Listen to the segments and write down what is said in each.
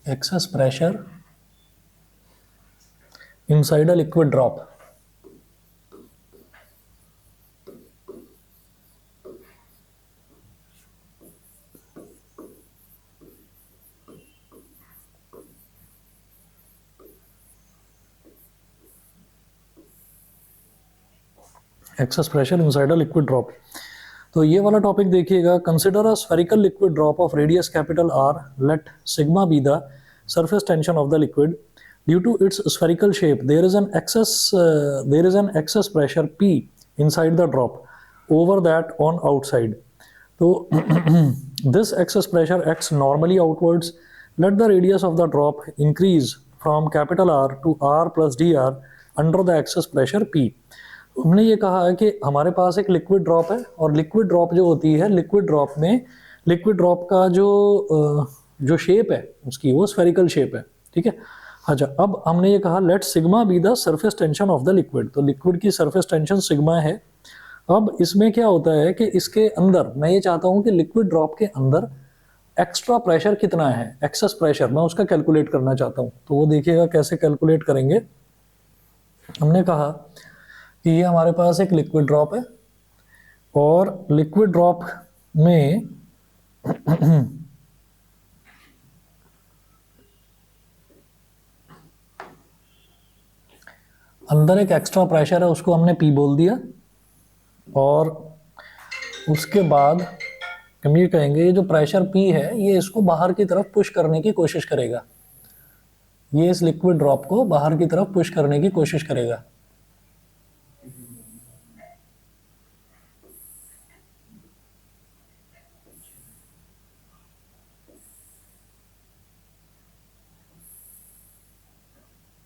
excess pressure inside a liquid drop. Excess pressure inside a liquid drop. तो ये वाला topic देखिएगा. Consider a spherical liquid drop of radius capital R. Let sigma be the surface tension of the liquid. Due to its spherical shape, there is an excess pressure P inside the drop over that on outside. So this excess pressure acts normally outwards. Let the radius of the drop increase from capital R to R plus dr under the excess pressure P. हमने ये कहा है कि हमारे पास एक liquid drop है और liquid drop जो होती है, लिक्विड ड्रॉप में लिक्विड ड्रॉप का जो शेप है उसकी वो स्फेरिकल शेप है. ठीक है. अच्छा, अब हमने ये कहा let sigma be the surface tension of the liquid. तो लिक्विड की सरफेस टेंशन सिग्मा है. अब इसमें क्या होता है कि इसके अंदर मैं ये चाहता हूँ कि लिक्विड ड्रॉप के अंदर एक्स्ट्रा प्रेशर कितना है, एक्सेस प्रेशर, मैं उसका कैलकुलेट करना चाहता हूँ. तो वो देखिएगा कैसे कैलकुलेट करेंगे. हमने कहा कि ये हमारे पास एक लिक्विड ड्रॉप है और लिक्विड ड्रॉप में अंदर एक एक्स्ट्रा प्रेशर है, उसको हमने P बोल दिया. और उसके बाद हम ये कहेंगे ये जो प्रेशर P है ये इसको बाहर की तरफ पुश करने की कोशिश करेगा. ये इस लिक्विड ड्रॉप को बाहर की तरफ पुश करने की कोशिश करेगा.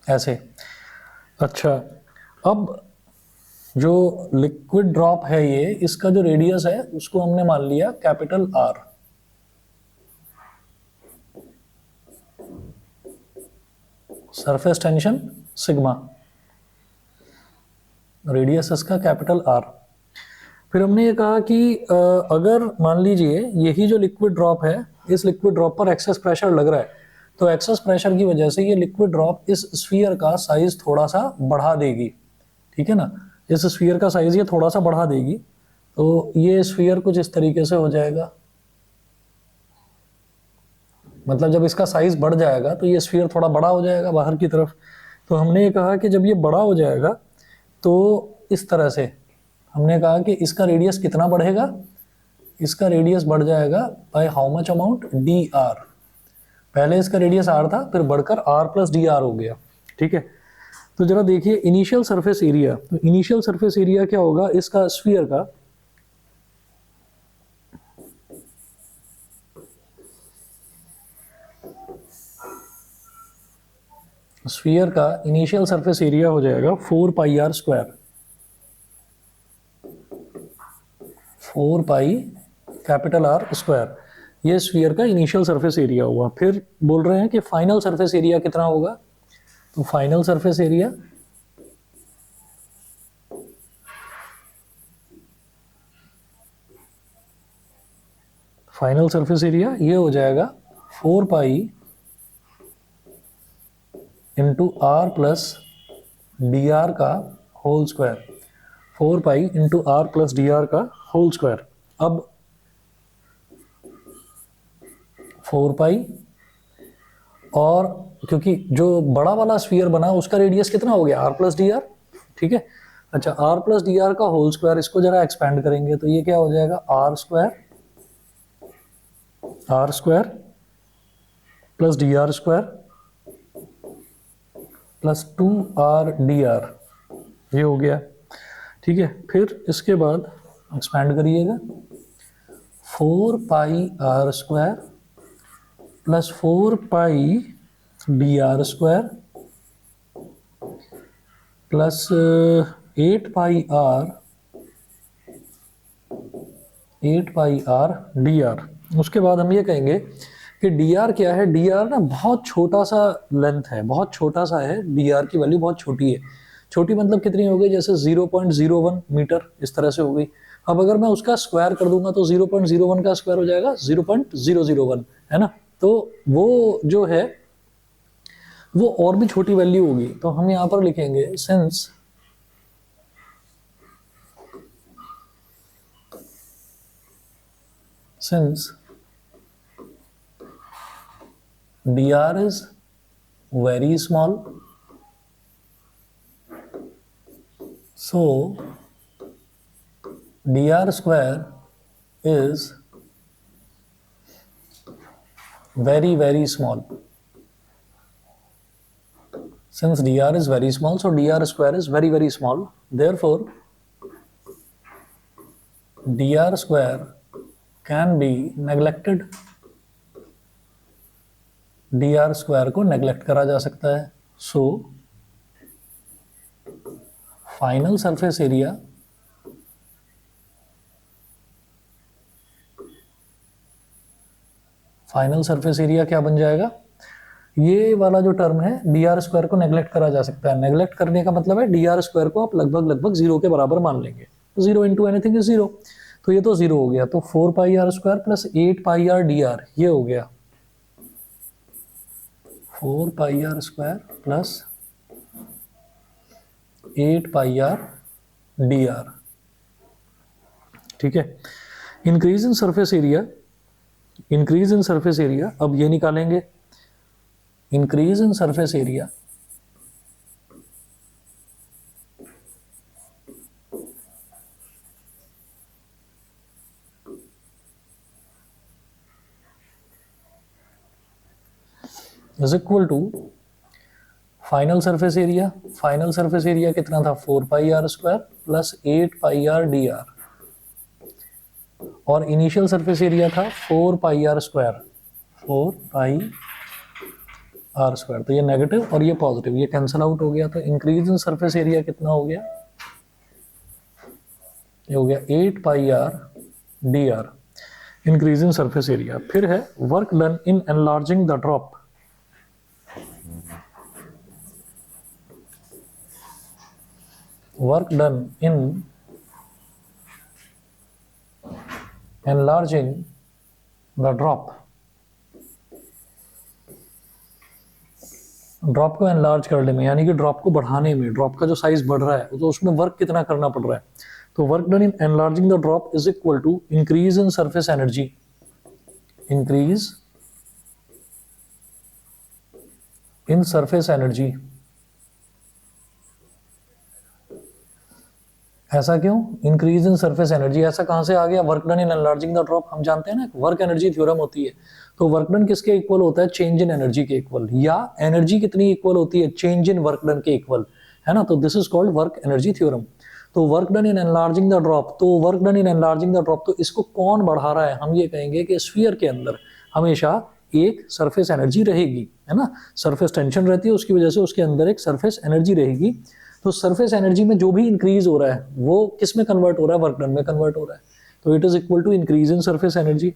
ऐसे. अच्छा, अब जो लिक्विड ड्रॉप है ये, इसका जो रेडियस है उसको हमने मान लिया capital R. Surface tension sigma, radius इसका कैपिटल R. फिर हमने ये कहा कि अगर मान लीजिए यही जो लिक्विड ड्रॉप है, इस लिक्विड ड्रॉप पर एक्सेस प्रेशर लग रहा है, तो एक्सेस प्रेशर की वजह से ये लिक्विड ड्रॉप इस स्फीयर का साइज थोड़ा सा बढ़ा देगी. ठीक है ना. इस स्फीयर का साइज ये थोड़ा सा बढ़ा देगी. तो ये स्फीयर कुछ इस तरीके से हो जाएगा. मतलब जब इसका साइज बढ़ जाएगा तो ये स्फीयर थोड़ा बड़ा हो जाएगा बाहर की तरफ. तो हमने ये कहा कि जब ये बड़ा हो जाएगा तो इस तरह से हमने कहा कि इसका रेडियस कितना बढ़ेगा. इसका रेडियस बढ़ जाएगा by how much amount, dr. पहले इसका रेडियस r था, फिर बढ़कर r प्लस dr हो गया. ठीक है. तो जरा देखिए इनिशियल सरफेस एरिया. तो इनिशियल सरफेस एरिया क्या होगा इसका स्फीयर का, स्फीयर का इनिशियल सरफेस एरिया हो जाएगा 4 पाई r square. 4 pi capital R square. ये स्फीयर का इनिशियल सरफेस एरिया हुआ. फिर बोल रहे हैं कि फाइनल सरफेस एरिया कितना होगा. तो फाइनल सरफेस एरिया ये हो जाएगा 4 pi into R plus dr का whole square. 4 pi into R plus dr का होल स्क्वायर. अब 4 पाई, और क्योंकि जो बड़ा वाला स्फीयर बना उसका रेडियस कितना हो गया, R प्लस dr. ठीक है. अच्छा, R प्लस dr का होल स्क्वायर, इसको जरा एक्सपेंड करेंगे तो ये क्या हो जाएगा, R square plus dr square plus 2r dr. ये हो गया. ठीक है. फिर इसके बाद एक्सपेंड करिएगा, 4 पाई r स्क्वायर प्लस 4 पाई dr स्क्वायर प्लस 8 पाई r dr. उसके बाद हम ये कहेंगे कि dr क्या है. dr ना बहुत छोटा सा लेंथ है, बहुत छोटा सा है. dr की वैल्यू बहुत छोटी है. छोटी मतलब कितनी हो गई, जैसे 0.01 मीटर इस तरह से हो गई. अब अगर मैं उसका स्क्वायर कर दूंगा तो 0.01 का स्क्वायर हो जाएगा 0.001, है ना. तो वो जो है वो और भी छोटी वैल्यू होगी, तो हम यहां पर लिखेंगे since dr is very small, so dr square is very very small. Since dr is very small, so dr square is very very small. Therefore, dr square can be neglected. dr square को neglect करा जा सकता है. So final surface area क्या बन जाएगा? ये वाला जो टर्म है dr स्क्वायर को नेग्लेक्ट करा जा सकता है. नेग्लेक्ट करने का मतलब है dr स्क्वायर को आप लगभग जीरो के बराबर मान लेंगे. Zero into anything is zero, तो ये तो जीरो हो गया. तो 4 pi R square plus 8 pi R D R, ये हो गया 4 pi R square plus 8 pi R D R. ठीक है. इंक्रीज इन सरफेस एरिया, अब ये निकालेंगे. Increase in surface area is equal to final surface area. Final surface area कितना था? 4 pi R square plus 8 pi R D R, और initial surface area था 4 pi R square, 4 pi R square. तो ये negative और ये positive, ये cancel out हो गया. तो इंक्रीज इन सरफेस एरिया कितना हो गया? ये हो गया 8 pi R D R, increase in surface area. फिर है work done in enlarging the drop. Work done in enlarging the drop. Drop को एनलार्ज करने में, यानी कि ड्रॉप को बढ़ाने में, ड्रॉप का जो साइज बढ़ रहा है तो उसमें वर्क कितना करना पड़ रहा है. तो work done in enlarging the drop is equal to increase in surface energy. Increase in surface energy. ऐसा क्यों? इंक्रीज इन सरफेस एनर्जी ऐसा कहां से आ गया? Work done in enlarging the drop, हम जानते हैं ना वर्क एनर्जी थ्योरम होती है. तो वर्क डन किसके इक्वल होता है? चेंज इन एनर्जी के इक्वल, या एनर्जी कितनी इक्वल होती है? चेंज इन वर्क डन के इक्वल, है ना. तो this is called work energy theorem. तो work done in enlarging the drop, तो work done in enlarging the drop, तो इसको कौन बढ़ा रहा है? हम ये कहेंगे कि स्फीयर के अंदर हमेशा एक सरफेस एनर्जी रहेगी, है ना. सरफेस टेंशन रहती है, उसकी वजह से उसके अंदर एक सरफेस एनर्जी रहेगी. तो सरफेस एनर्जी में जो भी इंक्रीज हो रहा है वो किस में कन्वर्ट हो रहा है? वर्क डन में कन्वर्ट हो रहा है. तो it is equal to increase in surface energy.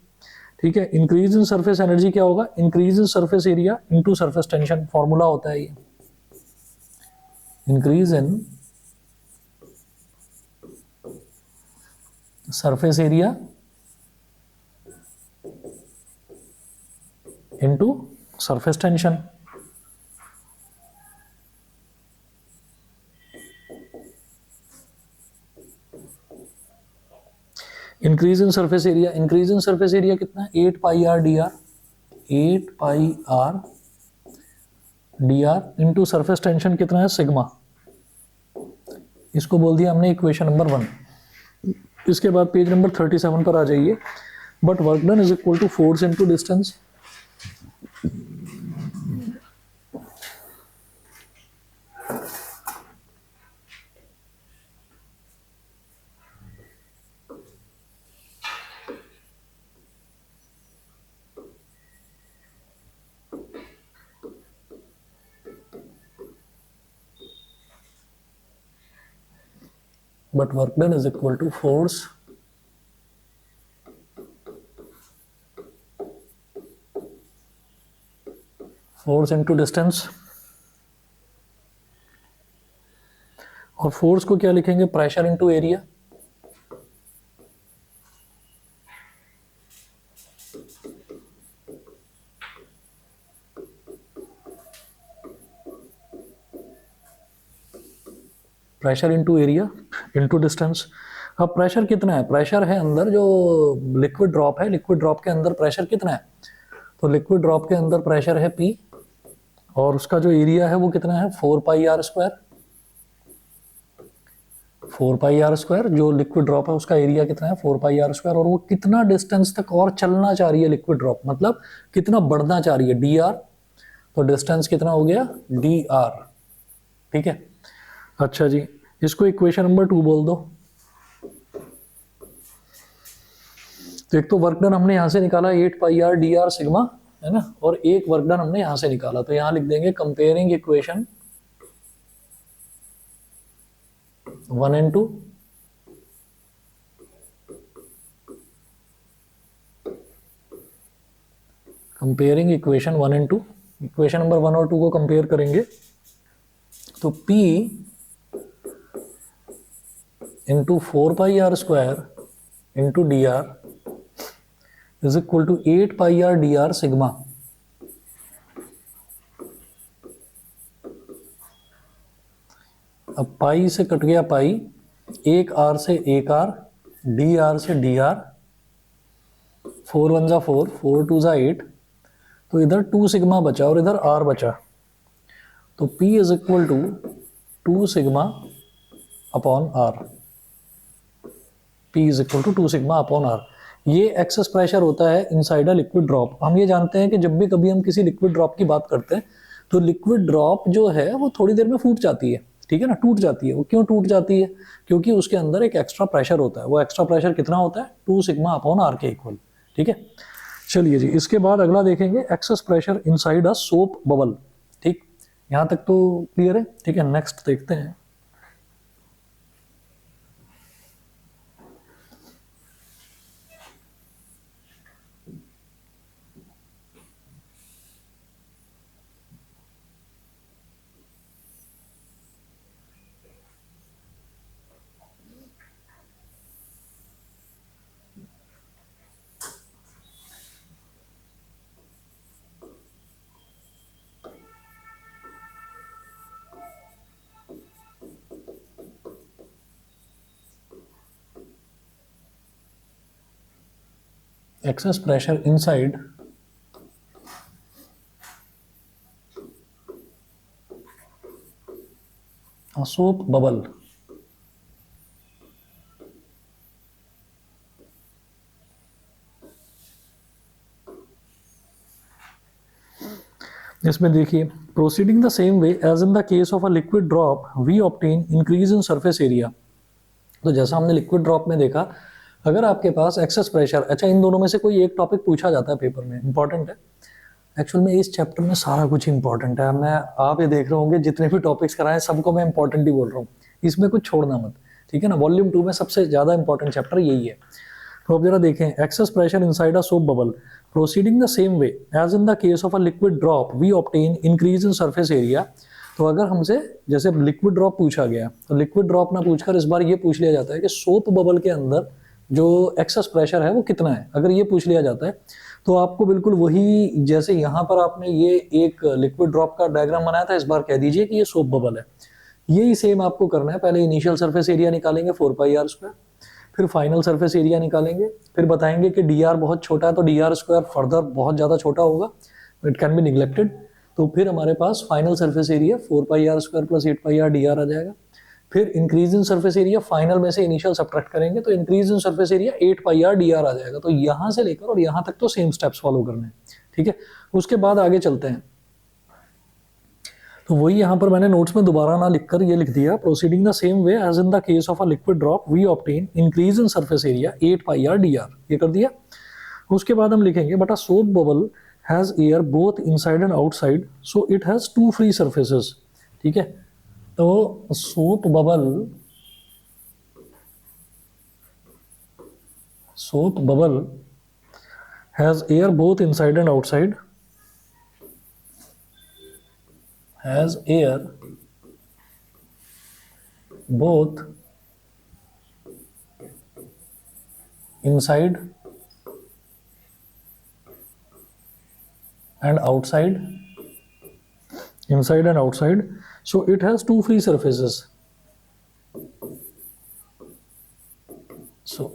ठीक है. इंक्रीज इन सरफेस एनर्जी क्या होगा? Increase in surface area into surface tension, formula होता है ये. Increase in surface area into surface tension. Increase in surface area, increase in surface area कितना? 8 pi R D R, 8 pi R D R into surface tension कितना है? Sigma. इसको बोल दिया हमने इक्वेशन नंबर 1. इसके बाद पेज नंबर 37 पर आ जाइए. But work done is equal to force into distance. But work done is equal to force into distance. और फोर्स को क्या लिखेंगे? Pressure into area. Pressure into area into distance. अब प्रेशर कितना है, प्रेशर है अंदर जो लिक्विड ड्रॉप है, लिक्विड ड्रॉप के अंदर प्रेशर कितना है, तो लिक्विड ड्रॉप के अंदर प्रेशर है P, और उसका जो एरिया है वो कितना है 4 pi R square. 4 pi R square, जो लिक्विड ड्रॉप है उसका एरिया कितना है 4 पाई आर स्क्वायर, और वो कितना डिस्टेंस तक और चलना चाह रही है लिक्विड ड्रॉप, मतलब कितना बढ़ना चाह रही है dr, तो डिस्टेंस कितना हो गया dr। ठीक है, अच्छा जी, इसको इक्वेशन नंबर 2 बोल दो। तो एक तो वर्क डन हमने यहां से निकाला 8 पाई आर dr सिग्मा, है ना, और एक वर्क डन हमने यहां से निकाला, तो यहां लिख देंगे comparing equation 1 and 2, comparing equation 1 and 2, equation number 1 और 2 को कंपेयर करेंगे तो P into 4 pi R square into D R is equal to 8 pi R D R sigma. अब पाई से कट गया पाई, एक आर से एक आर, डी आर से डी आर, 4 1 जा 4, 4 2 जा 8, तो इधर 2 सिग्मा बचा और इधर आर बचा, तो P is equal to 2 sigma upon R. P is equal to 2 sigma upon R. ये एक्सेस प्रेशर होता है इनसाइड अ लिक्विड ड्रॉप। हम ये जानते हैं कि जब भी कभी हम किसी लिक्विड ड्रॉप की बात करते हैं तो लिक्विड ड्रॉप जो है वो थोड़ी देर में फूट जाती है, ठीक है ना, टूट जाती है। वो क्यों टूट जाती है, क्योंकि उसके अंदर एक एक्स्ट्रा प्रेशर होता है। वो एक्स्ट्रा प्रेशर कितना होता है 2 सिग्मा अपॉन आर के इक्वल। ठीक है, चलिए जी, इसके बाद अगला देखेंगे access pressure inside a soap bubble. ठीक, यहां तक तो क्लियर है। ठीक है, नेक्स्ट देखते हैं। excess pressure inside a soap bubble। इसमें देखिए, proceeding the same way as in the case of a liquid drop we obtain increase in surface area. तो जैसा हमने लिक्विड ड्रॉप में देखा, अगर आपके पास एक्सेस प्रेशर, अच्छा इन दोनों में से कोई एक टॉपिक पूछा जाता है पेपर में, इंपॉर्टेंट है एक्चुअल में। इस चैप्टर में सारा कुछ इंपॉर्टेंट है। मैं, आप ये देख रहे होंगे जितने भी टॉपिक्स कराए सबको मैं इंपॉर्टेंट ही बोल रहा हूँ, इसमें कुछ छोड़ना मत, ठीक है ना। वॉल्यूम 2 में सबसे ज्यादा इंपॉर्टेंट चैप्टर यही है। तो अब जरा देखें, excess pressure inside a soap bubble proceeding the same way as in the case of a liquid drop we obtain increase in surface area. तो अगर हमसे जैसे लिक्विड ड्रॉप पूछा गया, तो लिक्विड ड्रॉप ना पूछकर इस बार ये पूछ लिया जाता है कि सोप बबल के अंदर जो एक्सेस प्रेशर है वो कितना है। अगर ये पूछ लिया जाता है तो आपको बिल्कुल वही, जैसे यहाँ पर आपने ये एक लिक्विड ड्रॉप का डायग्राम बनाया था, इस बार कह दीजिए कि ये सोप बबल है। यही सेम आपको करना है। पहले इनिशियल सरफेस एरिया निकालेंगे 4 पाई आर स्क्वायर, फिर फाइनल सरफेस एरिया निकालेंगे, फिर बताएंगे कि डी आर बहुत छोटा है तो डी आर स्क्वायर फर्दर बहुत ज़्यादा छोटा होगा, इट कैन बी निगलेक्टेड। तो फिर हमारे पास final surface area 4 pi R square plus 8 pi R D R आ जाएगा। फिर increase in surface area, final में से इनिशियल सब्ट्रैक्ट करेंगे तो increase in surface area 8 pi R D R आ जाएगा। तो यहाँ से लेकर और यहाँ तक तो सेम स्टेप्स फॉलो करने हैं, ठीक है। उसके बाद आगे चलते हैं। तो वही यहाँ पर मैंने नोट्स में दोबारा ना लिखकर ये लिख दिया, proceeding the same way as in the case of a liquid drop we obtain increase in surface area 8 pi R D R, ये कर दिया। उसके बाद हम लिखेंगे but a soap bubble has air both inside and outside so it has 2 free surfaces, ठीक है। तो soap bubble has air both inside and outside, has air both inside and outside, so it has 2 free surfaces, So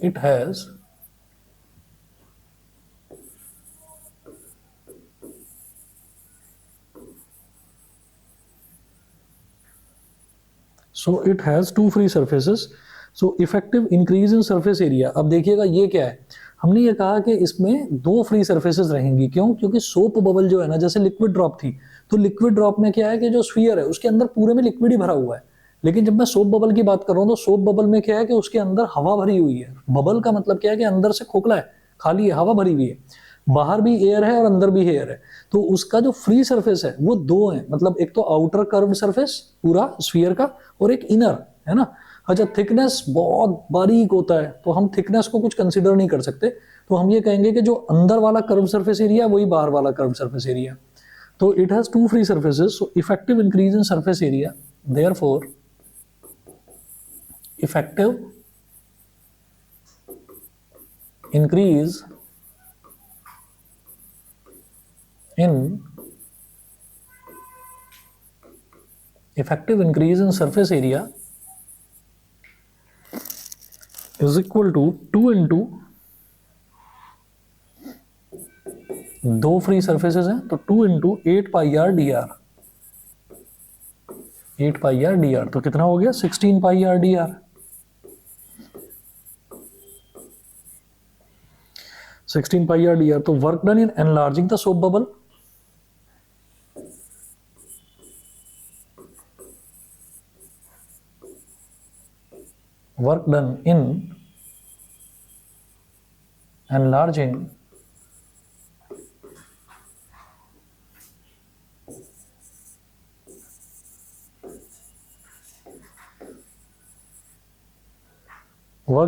it has two free surfaces. So effective increase in surface area. अब देखिएगा ये क्या है, हमने ये कहा कि इसमें दो फ्री सर्फेसेस रहेंगी। क्यों? क्योंकि सोप बबल जो है ना, जैसे लिक्विड ड्रॉप थी, तो लिक्विड ड्रॉप में क्या है कि जो स्फीयर है उसके अंदर पूरे में लिक्विड ही भरा हुआ है। लेकिन जब मैं सोप बबल की बात कर रहा हूँ तो सोप बबल में क्या है कि उसके अंदर हवा भरी हुई है। बबल का मतलब क्या है कि अंदर से खोखला है, खाली है, हवा भरी हुई है, बाहर भी एयर है और अंदर भी एयर है। तो उसका जो फ्री सरफेस है वो दो है, मतलब एक तो आउटर कर्व्ड सरफेस पूरा स्फीयर का, और एक इनर, है ना। अच्छा, थिकनेस बहुत बारीक होता है तो हम थिकनेस को कुछ कंसीडर नहीं कर सकते, तो हम ये कहेंगे कि जो अंदर वाला कर्व सरफेस एरिया वही बाहर वाला कर्व सरफेस एरिया। तो it has two free surfaces, so effective increase in surface area, therefore effective increase in surface area is equal to 2 into दो फ्री सर्फेसेस हैं तो 2 into 8 pi R D R, 8 pi R D R, तो कितना हो गया 16 pi R D R, 16 pi R D R. तो work done in enlarging the soap bubble, work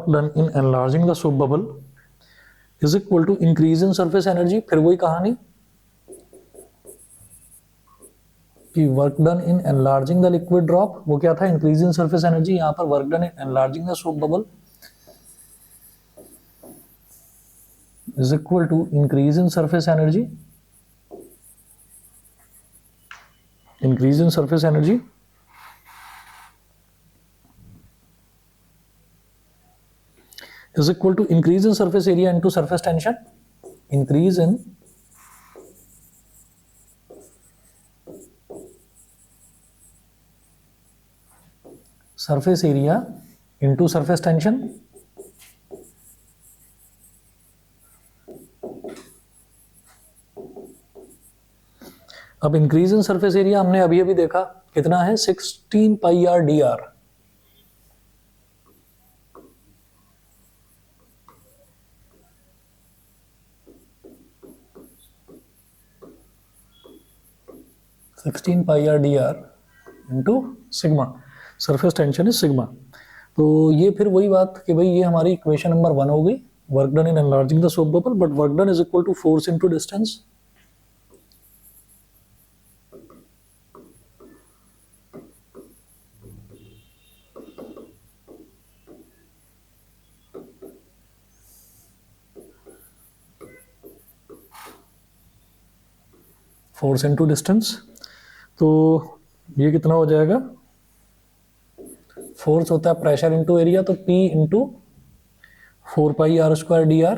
done in enlarging the soap bubble is equal to increase in surface energy। फिर वही कहानी कि work done in enlarging the liquid drop, वो क्या था, increase in surface energy. यहां पर work done in enlarging the soap bubble is equal to increase in surface energy, increase in surface energy is equal to increase in surface area into surface tension, increase in surface area into surface tension। अब increase in surface area हमने अभी अभी देखा कितना है, 16 pi R D R. Sixteen pi R D R into sigma, surface tension is sigma. तो ये फिर वही बात कि भाई ये हमारी इक्वेशन नंबर 1 हो गई, work done in enlarging the soap bubble, but work done is equal to force into distance. Force into distance, तो ये कितना हो जाएगा, फोर्स होता है प्रेशर इनटू एरिया, तो P into 4 pi R square D R,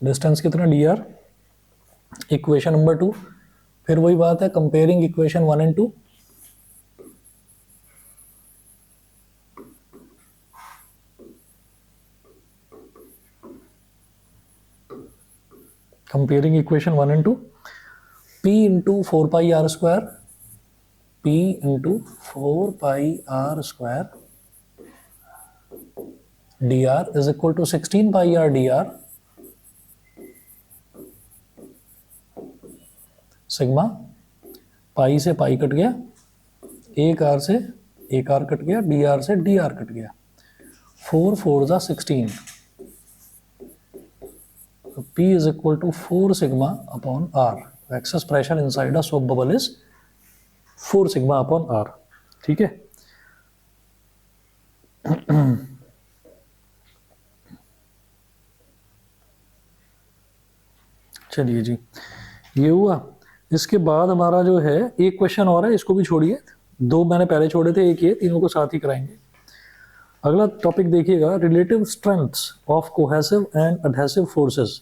distance कितना D R, equation number 2। फिर वही बात है, comparing equation 1 and 2। Comparing equation 1 and 2, P into 4 pi R square, P into 4 pi R square D R is equal to 16 pi R D R sigma. Pi से pi कट गया, एक R से एक आर कट गया, डी आर से D R कट गया, 4 4 जा 16, so P is equal to 4 sigma upon R। excess pressure inside a soap bubble is 4 sigma upon R। ठीक है, चलिए जी, ये हुआ। इसके बाद हमारा जो है एक क्वेश्चन और है, इसको भी छोड़िए, दो मैंने पहले छोड़े थे, एक ये, तीनों को साथ ही कराएंगे। अगला टॉपिक देखिएगा, relative strengths of cohesive and adhesive forces.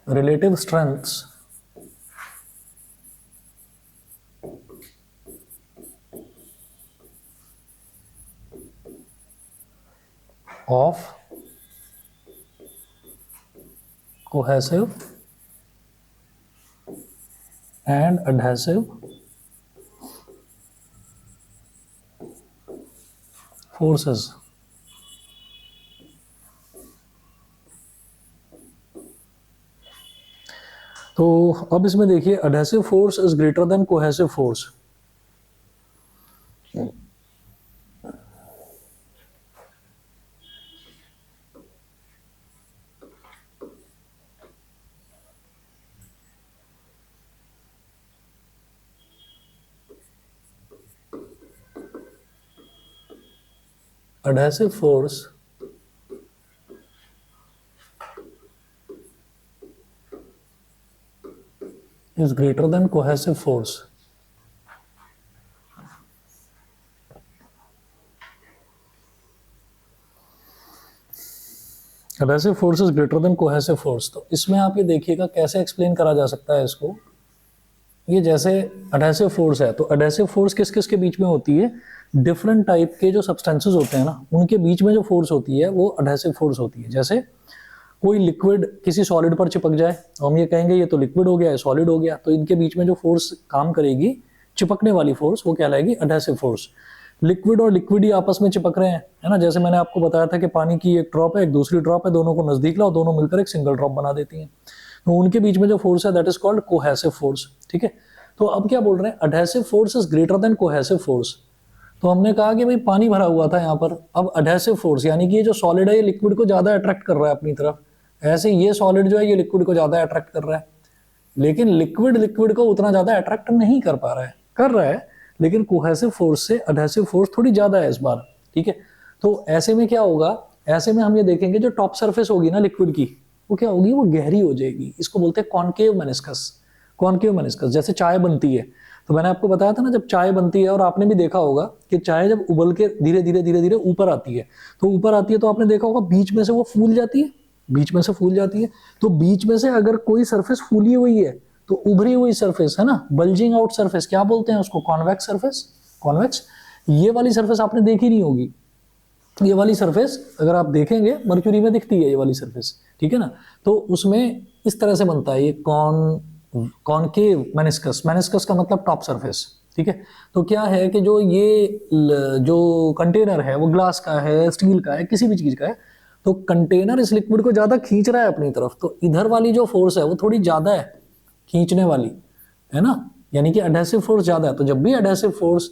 Relative strengths of cohesive and adhesive forces. तो अब इसमें देखिए, adhesive force is greater than cohesive force. adhesive force is greater than cohesive force. adhesive force is greater than cohesive force। तो इसमें आप ये देखिएगा कैसे एक्सप्लेन करा जा सकता है इसको। ये जैसे adhesive force है, तो adhesive force किस किस के बीच में होती है? डिफरेंट टाइप के जो सब्सटेंसेस होते हैं ना, उनके बीच में जो फोर्स होती है वो adhesive force होती है। जैसे कोई लिक्विड किसी सॉलिड पर चिपक जाए, तो हम ये कहेंगे ये तो लिक्विड हो गया, है सॉलिड हो गया, तो इनके बीच में जो फोर्स काम करेगी, चिपकने वाली फोर्स, वो कहलाएगी एडहेसिव फोर्स। लिक्विड और लिक्विड ही आपस में चिपक रहे हैं, है ना। जैसे मैंने आपको बताया था कि पानी की एक ड्रॉप है, एक दूसरी ड्रॉप है, दोनों को नजदीक लाओ, दोनों मिलकर एक सिंगल ड्रॉप बना देती हैं। तो उनके बीच में जो फोर्स है that is called cohesive force. ठीक है, तो अब क्या बोल रहे हैं, adhesive force is greater than cohesive force. तो हमने कहा कि भाई पानी भरा हुआ था यहाँ पर, अब एडहेसिव फोर्स यानी कि ये जो सॉलिड है ये लिक्विड को ज्यादा अट्रैक्ट कर रहा है अपनी तरफ, ऐसे ये सॉलिड जो है ये लिक्विड को ज्यादा अट्रैक्ट कर रहा है। लेकिन लिक्विड लिक्विड को उतना ज्यादा अट्रैक्ट नहीं कर पा रहा है, कर रहा है, लेकिन कोहेसिव फोर्स से एडहेसिव फोर्स थोड़ी ज्यादा है इस बार। ठीक है, तो ऐसे में क्या होगा, ऐसे में हम ये देखेंगे जो टॉप सरफेस होगी ना लिक्विड की, वो क्या होगी, वो गहरी हो जाएगी। इसको बोलते हैं कॉनकेव मेनिस्कस। कॉनकेव मेनिस्कस, जैसे चाय बनती है, तो मैंने आपको बताया था ना, जब चाय बनती है, और आपने भी देखा होगा कि चाय जब उबल के धीरे धीरे धीरे धीरे ऊपर आती है, तो ऊपर आती है तो आपने देखा होगा बीच में से वो फूल जाती है, बीच में से फूल जाती है। तो बीच में से अगर कोई सरफेस फूली हुई है, तो उभरी हुई सरफेस है ना, बल्जिंग आउट सरफेस, क्या बोलते हैं उसको, कॉन्वेक्स सरफेस। कॉन्वेक्स, ये वाली सरफेस आपने देखी नहीं होगी। ये वाली सरफेस अगर आप देखेंगे, मर्क्यूरी में दिखती है ये वाली सरफेस, ठीक है ना। तो उसमें इस तरह से बनता है ये कॉनकेव मेनिस्कस। मेनिस्कस का मतलब टॉप सरफेस। ठीक है, तो क्या है कि जो ये जो कंटेनर है वो ग्लास का है, स्टील का है, किसी भी चीज का है, तो कंटेनर इस लिक्विड को ज्यादा खींच रहा है अपनी तरफ, तो इधर वाली जो फोर्स है वो थोड़ी ज्यादा है, खींचने वाली, है ना, यानी कि एडहेसिव फोर्स ज्यादा है। तो जब भी एडहेसिव फोर्स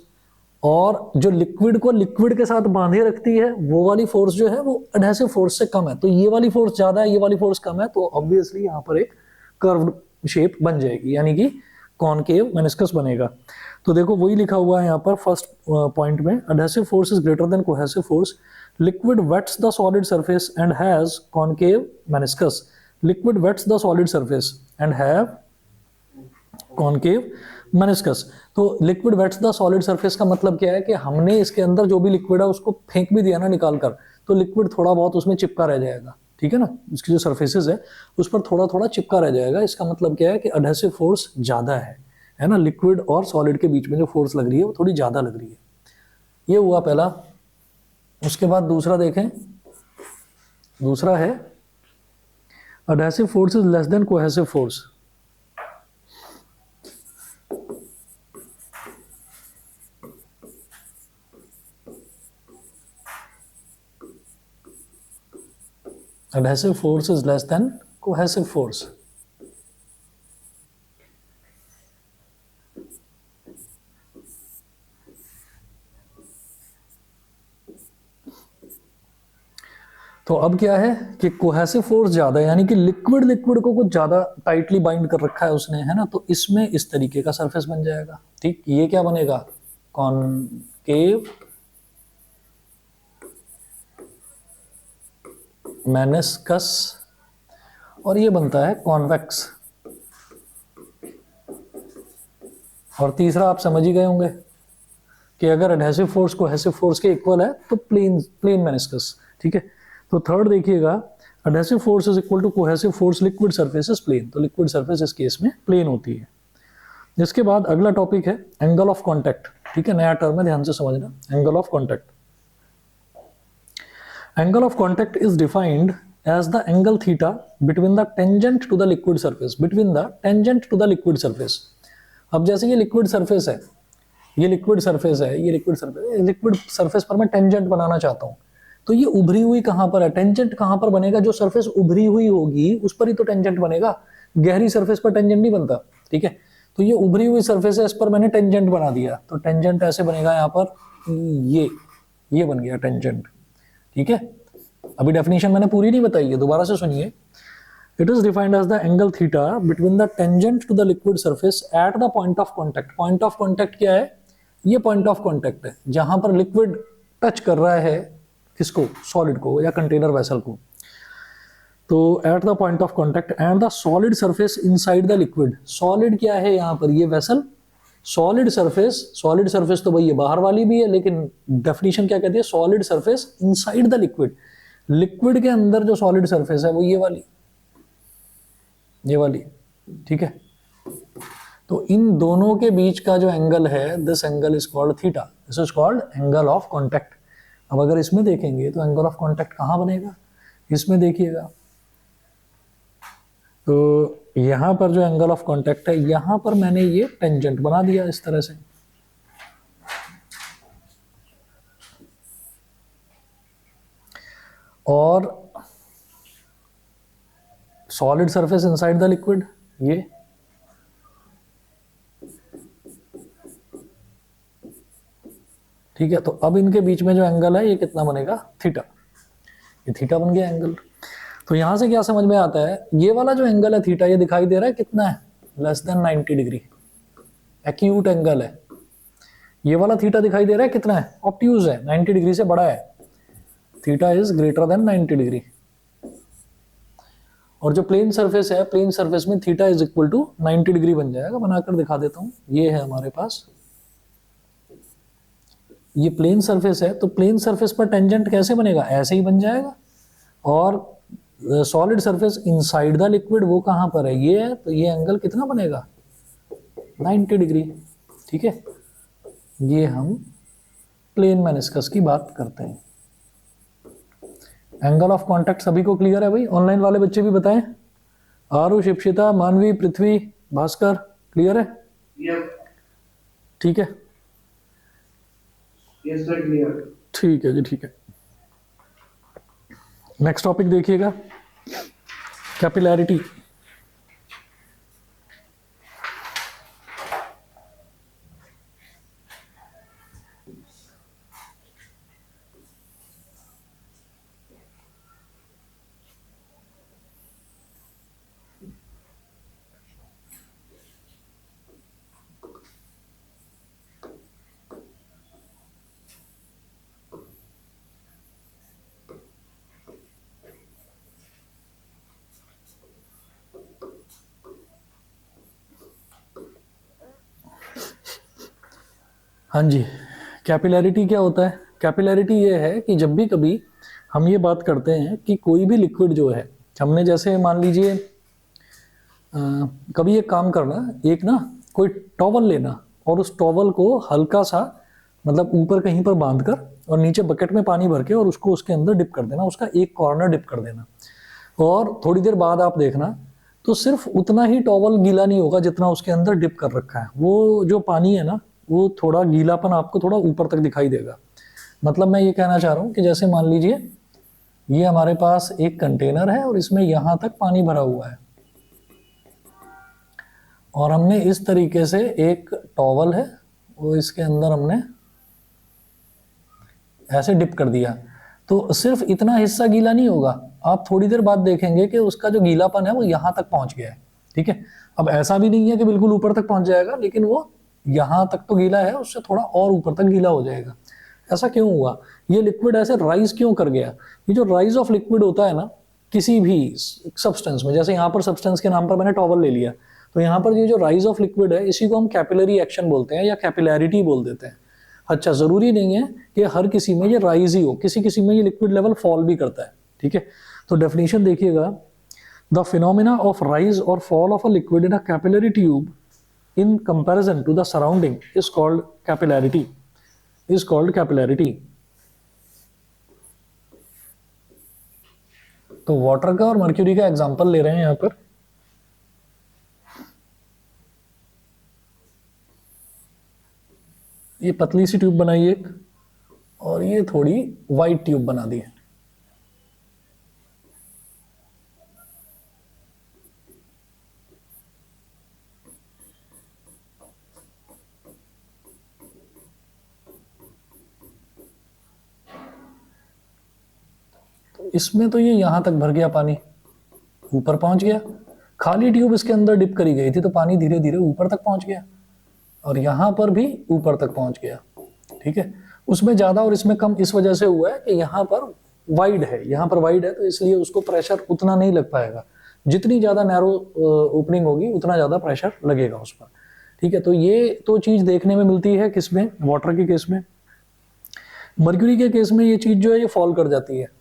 और जो लिक्विड को लिक्विड के साथ बांधे रखती है, वो वाली फोर्स जो है वो एडहेसिव फोर्स से कम है, तो ये वाली फोर्स ज्यादा है, ये वाली फोर्स कम है, तो ऑब्वियसली यहाँ पर एक कर्व्ड शेप बन जाएगी, यानी कि कॉनकेव मेनिस्कस बनेगा। तो देखो वही लिखा हुआ है यहाँ पर फर्स्ट पॉइंट में, adhesive force is greater than cohesive force, liquid wets the solid surface and has concave meniscus. Liquid wets the solid surface and have concave meniscus. तो liquid wets the solid surface का मतलब क्या है कि हमने इसके अंदर जो भी लिक्विड है उसको फेंक भी दिया ना निकाल कर, तो लिक्विड थोड़ा बहुत उसमें चिपका रह जाएगा। ठीक है ना, इसकी जो सरफेसेस है उस पर थोड़ा थोड़ा चिपका रह जाएगा। इसका मतलब क्या है कि एडहेसिव फोर्स ज्यादा है ना, लिक्विड और सॉलिड के बीच में जो फोर्स लग रही है वो थोड़ी ज्यादा लग रही है। ये हुआ पहला। उसके बाद दूसरा देखें, दूसरा है adhesive force is less than cohesive force. Adhesive force is less than cohesive force. तो अब क्या है कि कोहेसिव फोर्स ज्यादा है, यानी कि लिक्विड लिक्विड को कुछ ज्यादा टाइटली बाइंड कर रखा है उसने, है ना, तो इसमें इस तरीके का सरफेस बन जाएगा। ठीक, ये क्या बनेगा, कॉनकेव मेनिस्कस, और ये बनता है कॉन्वेक्स और तीसरा आप समझ ही गए होंगे कि अगर एडहेसिव फोर्स कोहेसिव फोर्स के इक्वल है तो प्लेन मेनिस्कस, ठीक है। तो थर्ड देखिएगा, adhesive force is equal to cohesive force liquid surface is plane, तो लिक्विड सरफेस इस केस में प्लेन होती है। इसके बाद अगला टॉपिक है एंगल ऑफ कॉन्टैक्ट, ठीक है, नया टर्म है, ध्यान से समझना, angle of contact. Angle of contact is defined as the angle theta between the tangent to the liquid surface, between the tangent to the liquid surface। अब जैसे ये लिक्विड सरफेस है, ये लिक्विड सरफेस है, ये लिक्विड सरफेस पर मैं tangent बनाना चाहता हूँ, तो ये उभरी हुई कहाँ पर है, टेंजेंट कहाँ पर बनेगा, जो सरफेस उभरी हुई होगी उस पर ही तो टेंजेंट बनेगा, गहरी सरफेस पर टेंजेंट नहीं बनता, ठीक है। तो ये उभरी हुई सरफेस है, इस पर मैंने टेंजेंट बना दिया, तो टेंजेंट ऐसे बनेगा यहाँ पर, ये बन गया टेंजेंट, ठीक है। अभी डेफिनेशन मैंने पूरी नहीं बताई है, दोबारा से सुनिए। It is defined as the angle theta between the tangent to the liquid surface at the point of contact. Point of contact क्या है, ये पॉइंट ऑफ कॉन्टैक्ट है जहां पर लिक्विड टच कर रहा है किसको, सॉलिड को या कंटेनर वेसल को। तो eight the point of contact and the solid surface inside the liquid. Solid क्या है यहाँ पर, ये वेसल सॉलिड सरफेस तो भाई ये बाहर वाली भी है, लेकिन डेफिनेशन क्या कहती है, solid surface inside the liquid. Liquid के अंदर जो सॉलिड सरफेस है वो ये वाली, ठीक है। तो इन दोनों के बीच का जो एंगल है, this angle is called theta, this is called angle of contact. अब अगर इसमें देखेंगे तो एंगल ऑफ कॉन्टैक्ट कहाँ बनेगा, इसमें देखिएगा, तो यहां पर जो एंगल ऑफ कॉन्टैक्ट है, यहां पर मैंने ये टेंजेंट बना दिया इस तरह से, और solid surface inside the liquid ये, ठीक है। तो अब इनके बीच में जो एंगल है ये कितना बनेगा, थीटा, ये थीटा बन गया एंगल। तो यहां से क्या समझ में आता है, ये वाला जो एंगल है थीटा, ये दिखाई दे रहा है कितना है, less than 90 degree, acute angle है। ये वाला थीटा दिखाई दे रहा है कितना है, ऑब्ट्यूज है, 90 डिग्री से बड़ा है, theta is greater than 90 degree. और जो प्लेन सरफेस है, प्लेन सरफेस में theta is equal to 90 degree बन जाएगा। बनाकर दिखा देता हूं, ये है हमारे पास, ये प्लेन सरफेस है, तो प्लेन सरफेस पर टेंजेंट कैसे बनेगा, ऐसे ही बन जाएगा। और solid surface inside the liquid वो कहां पर है, ये है, तो ये एंगल कितना बनेगा, 90 डिग्री, ठीक है। ये हम प्लेन मेनिस्कस की बात करते हैं। एंगल ऑफ कॉन्टैक्ट सभी को क्लियर है भाई, ऑनलाइन वाले बच्चे भी बताएं, आरुष, इप्सिता, मानवी, पृथ्वी, भास्कर, क्लियर है, ठीक है, यस सर क्लियर, ठीक है जी, ठीक है। नेक्स्ट टॉपिक देखिएगा, कैपिलैरिटी। हाँ जी, कैपिलैरिटी क्या होता है, कैपिलैरिटी ये है कि जब भी कभी हम ये बात करते हैं कि कोई भी लिक्विड जो है, हमने जैसे मान लीजिए कभी एक काम करना, एक ना कोई टॉवल लेना और उस टॉवल को हल्का सा मतलब ऊपर कहीं पर बांध कर और नीचे बकेट में पानी भर के और उसको उसके अंदर डिप कर देना, उसका एक कॉर्नर डिप कर देना, और थोड़ी देर बाद आप देखना तो सिर्फ उतना ही टॉवल गीला नहीं होगा जितना उसके अंदर डिप कर रखा है। वो जो पानी है ना, वो थोड़ा गीलापन आपको थोड़ा ऊपर तक दिखाई देगा। मतलब मैं ये कहना चाह रहा हूँ कि जैसे मान लीजिए ये हमारे पास एक कंटेनर है और इसमें यहाँ तक पानी भरा हुआ है, और हमने इस तरीके से एक टॉवल है वो इसके अंदर हमने ऐसे डिप कर दिया, तो सिर्फ इतना हिस्सा गीला नहीं होगा, आप थोड़ी देर बाद देखेंगे कि उसका जो गीलापन है वो यहाँ तक पहुँच गया है, ठीक है। अब ऐसा भी नहीं है कि बिल्कुल ऊपर तक पहुँच जाएगा, लेकिन वो यहाँ तक तो गीला है, उससे थोड़ा और ऊपर तक गीला हो जाएगा। ऐसा क्यों हुआ, ये लिक्विड ऐसे राइज क्यों कर गया। ये जो राइज ऑफ लिक्विड होता है ना किसी भी सब्सटेंस में, जैसे यहाँ पर सब्सटेंस के नाम पर मैंने टॉवल ले लिया, तो यहाँ पर ये जो राइज ऑफ लिक्विड है इसी को हम कैपिलरी एक्शन बोलते हैं या कैपिलैरिटी बोल देते हैं। अच्छा, जरूरी नहीं है कि हर किसी में ये राइज ही हो, किसी किसी में ये लिक्विड लेवल फॉल भी करता है। ठीक है, तो डेफिनेशन देखिएगा, द फिनोमिना ऑफ राइज और fall of a liquid in a capillary tube in comparison to the surrounding is called capillarity, तो वाटर का और मर्क्यूरी का एग्जांपल ले रहे हैं यहां पर। ये पतली सी ट्यूब बनाई एक और ये थोड़ी वाइट ट्यूब बना दी है। इसमें तो ये यहां तक भर गया, पानी ऊपर पहुंच गया। खाली ट्यूब इसके अंदर डिप करी गई थी तो पानी धीरे धीरे ऊपर तक पहुंच गया और यहां पर भी ऊपर तक पहुंच गया। ठीक है, उसमें ज्यादा और इसमें कम इस वजह से हुआ है कि यहां पर वाइड है, तो इसलिए उसको प्रेशर उतना नहीं लग पाएगा। जितनी ज्यादा नैरो ओपनिंग होगी उतना ज्यादा प्रेशर लगेगा उस पर। ठीक है, तो ये तो चीज देखने में मिलती है किसमें, वाटर के केस में। मर्क्यूरी के केस में ये चीज जो है ये फॉल कर जाती है।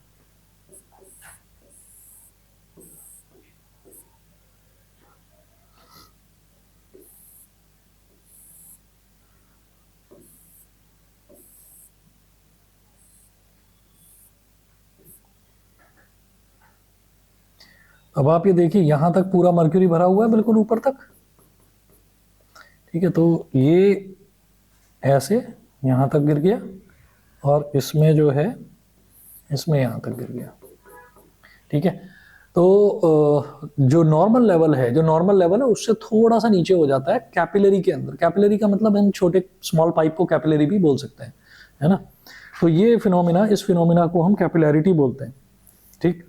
अब आप ये देखिए, यहां तक पूरा मर्क्यूरी भरा हुआ है बिल्कुल ऊपर तक। ठीक है, तो ये ऐसे यहां तक गिर गया और इसमें जो है इसमें यहां तक गिर गया। ठीक है, तो जो नॉर्मल लेवल है उससे थोड़ा सा नीचे हो जाता है कैपिलरी के अंदर। कैपिलरी का मतलब हम छोटे स्मॉल पाइप को कैपिलरी भी बोल सकते हैं, है ना। तो ये फिनोमिना, इस फिनोमिना को हम कैपिलैरिटी बोलते हैं। ठीक,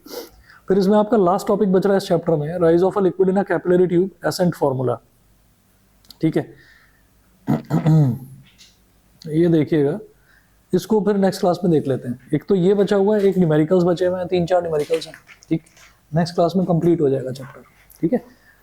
फिर इसमें आपका लास्ट टॉपिक बच रहा है इस चैप्टर में, rise of a liquid in a capillary tube, ascent formula. ठीक है, ये देखिएगा, इसको फिर नेक्स्ट क्लास में देख लेते हैं। एक तो ये बचा हुआ है, एक न्यूमेरिकल्स बचे हुए हैं, 3-4 न्यूमेरिकल्स हैं। ठीक, नेक्स्ट क्लास में कंप्लीट हो जाएगा चैप्टर। ठीक है,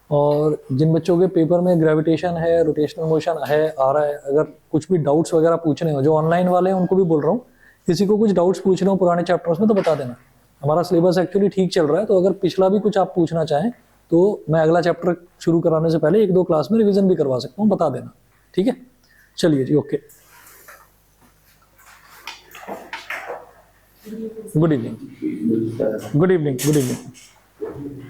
और जिन बच्चों के पेपर में ग्रेविटेशन है, रोटेशनल मोशन है आ रहा है, अगर कुछ भी डाउट्स वगैरह पूछने हो, जो ऑनलाइन वाले हैं उनको भी बोल रहा हूँ, किसी को कुछ डाउट्स पूछने हो पुराने चैप्टर्स में तो बता देना। हमारा सिलेबस एक्चुअली ठीक चल रहा है, तो अगर पिछला भी कुछ आप पूछना चाहें तो मैं अगला चैप्टर शुरू कराने से पहले 1-2 क्लास में रिवीजन भी करवा सकता हूँ, बता देना। ठीक है, चलिए जी, ओके, गुड इवनिंग।